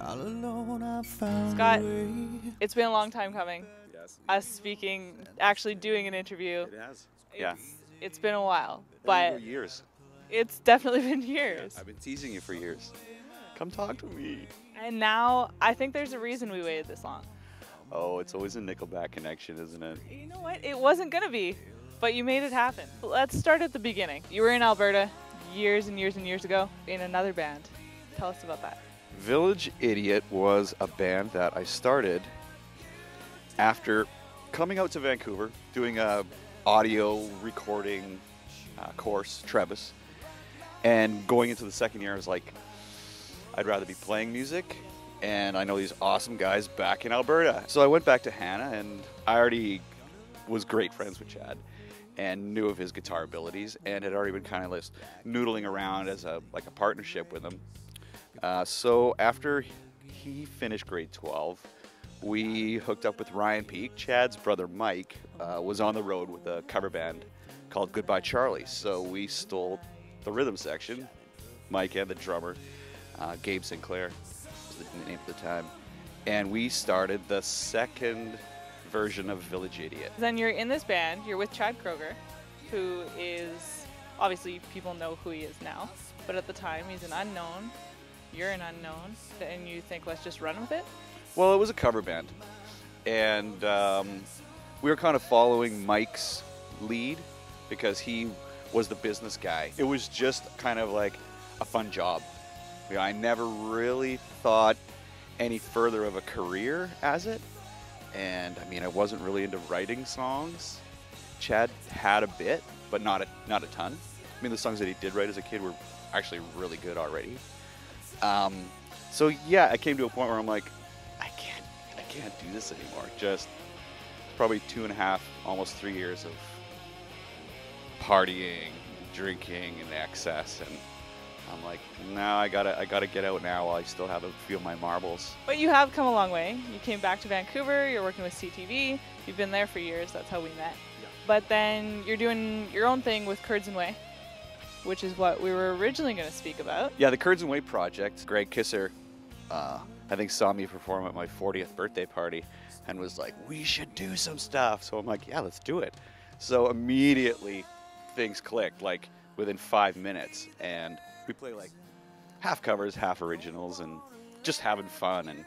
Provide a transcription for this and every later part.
All alone I found Scott, a way. it's been a long time coming. Yes. Us speaking, actually doing an interview. It has. Yeah. It's been a while, Been but years. it's definitely been Yeah, years. I've been teasing you for years. Come talk to me. And now I think there's a reason we waited this long. Oh, it's always a Nickelback connection, isn't it? You know what? It wasn't gonna be, but you made it happen. Let's start at the beginning. You were in Alberta years and years and years ago in another band. Tell us about that. Village Idiot was a band that I started after coming out to Vancouver, doing a audio recording course, Trevis, and going into the second year, I was like, I'd rather be playing music, and I know these awesome guys back in Alberta. So I went back to Hannah, and I already was great friends with Chad and knew of his guitar abilities and had already been kind of just noodling around as a partnership with him. So after he finished grade 12, we hooked up with Ryan Peake. Chad's brother Mike was on the road with a cover band called Goodbye Charlie. So we stole the rhythm section, Mike and the drummer, Gabe Sinclair was the name at the time, and we started the second version of Village Idiot. Then you're in this band. You're with Chad Kroger, who is obviously people know who he is now, but at the time he's an unknown. You're an unknown, and you think let's just run with it. Well, it was a cover band, and we were kind of following Mike's lead because he was the business guy. It was just kind of like a fun job. You know, I never really thought any further of a career as it, and I mean, I wasn't really into writing songs. Chad had a bit, but not a ton. I mean, the songs that he did write as a kid were actually really good already. So yeah, I came to a point where I'm like, I can't do this anymore. Just probably 2.5, almost 3 years of partying, drinking in excess, and I'm like, no, I gotta get out now while I still have a few of my marbles. But you have come a long way. You came back to Vancouver. You're working with CTV. You've been there for years. That's how we met. Yeah. But then you're doing your own thing with Curds and Whey, which is what we were originally going to speak about. Yeah, the Curds and Whey project. Greg Kisser, I think, saw me perform at my 40th birthday party and was like, we should do some stuff. So I'm like, yeah, let's do it. So immediately things clicked, like within 5 minutes. And we play like half covers, half originals, and just having fun and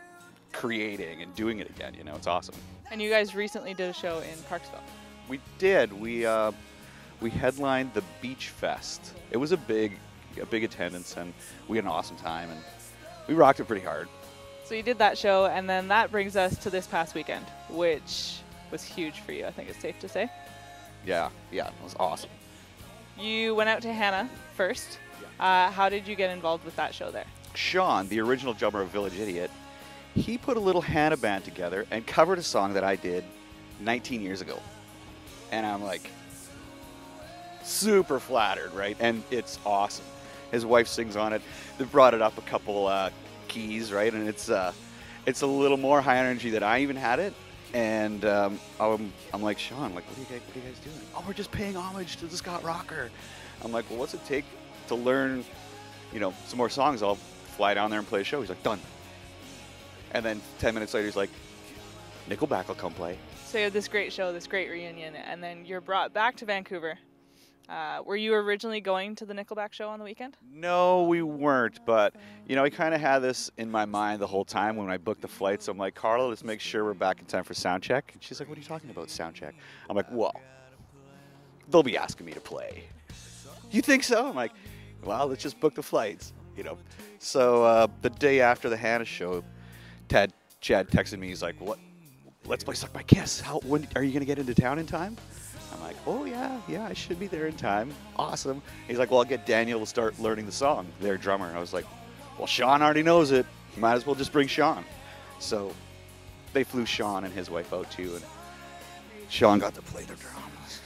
creating and doing it again. You know, it's awesome. And you guys recently did a show in Parksville. We did. We headlined the Beach Fest. It was a big attendance, and we had an awesome time, and we rocked it pretty hard. So you did that show, and then that brings us to this past weekend, which was huge for you, I think it's safe to say. Yeah, it was awesome. You went out to Hannah first. How did you get involved with that show there? Sean, the original drummer of Village Idiot, he put a little Hannah band together and covered a song that I did 19 years ago. And I'm like, super flattered, right? And it's awesome. His wife sings on it. They brought it up a couple keys, right? And it's a little more high energy than I even had it. And I'm like, Sean, like, what are you guys doing? Oh, we're just paying homage to the Scott Rocker. I'm like, well, what's it take to learn, some more songs? I'll fly down there and play a show. He's like, done. And then 10 minutes later, he's like, Nickelback will come play. So you had this great show, this great reunion, and then you're brought back to Vancouver. Were you originally going to the Nickelback show on the weekend? No, we weren't, but I kind of had this in my mind the whole time when I booked the flights. I'm like, Carla, let's make sure we're back in time for sound check. And she's like, what are you talking about, sound check? I'm like, well, they'll be asking me to play. You think so? I'm like, well, let's just book the flights, So the day after the Hannah show, Chad texted me. He's like, what? Let's play Suck My Kiss. When are you going to get into town in time? I'm like, oh, yeah, I should be there in time. Awesome. He's like, well, I'll get Daniel to start learning the song, their drummer. And I was like, well, Sean already knows it. Might as well just bring Sean. So they flew Sean and his wife out, too, and Sean got to play the drums.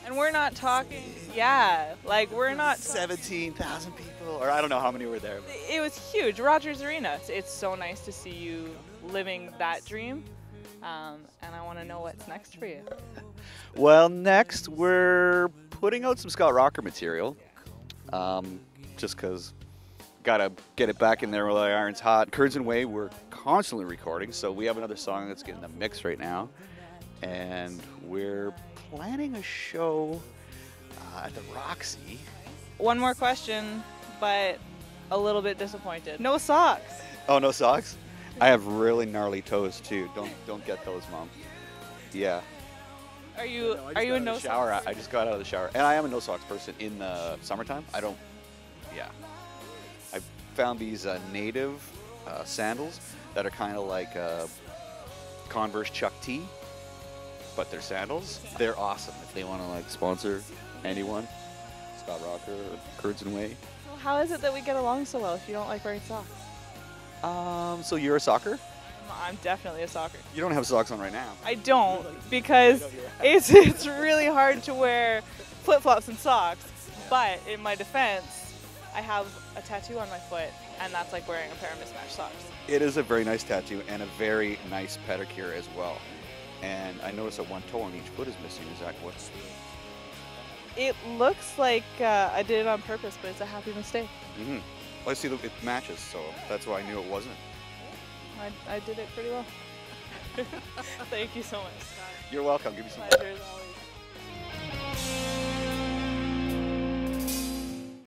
And we're not talking, we're not... 17,000 people, or I don't know how many were there. It was huge. Rogers Arena. It's so nice to see you living that dream. And I want to know what's next for you. Well, next we're putting out some Scott Rocker material, just because gotta get it back in there while the iron's hot. Curds and Whey, we're constantly recording, so we have another song that's getting the mix right now. And we're planning a show at the Roxy. One more question, but a little bit disappointed. No socks. Oh, no socks? I have really gnarly toes too. Don't get those, Mom. Yeah. Are you a no shower? socks? I just got out of the shower, and I am a no socks person in the summertime. I don't. Yeah. I found these native sandals that are kind of like Converse Chuck T, but they're sandals. They're awesome. If they want to like sponsor anyone, Scott Rocker or Curds and Whey. Well, how is it that we get along so well if you don't like wearing socks? So you're a socker? I'm definitely a socker. You don't have socks on right now. I don't, because it's really hard to wear flip-flops and socks. But in my defense, I have a tattoo on my foot, and that's like wearing a pair of mismatched socks. It is a very nice tattoo and a very nice pedicure as well. And I noticed that one toe on each foot is missing. Is that what's... It looks like I did it on purpose, but it's a happy mistake. Mm-hmm. Well, I see that it matches, so that's why I knew it wasn't. I did it pretty well. Thank you so much. You're welcome. Give me some. Pleasure as always.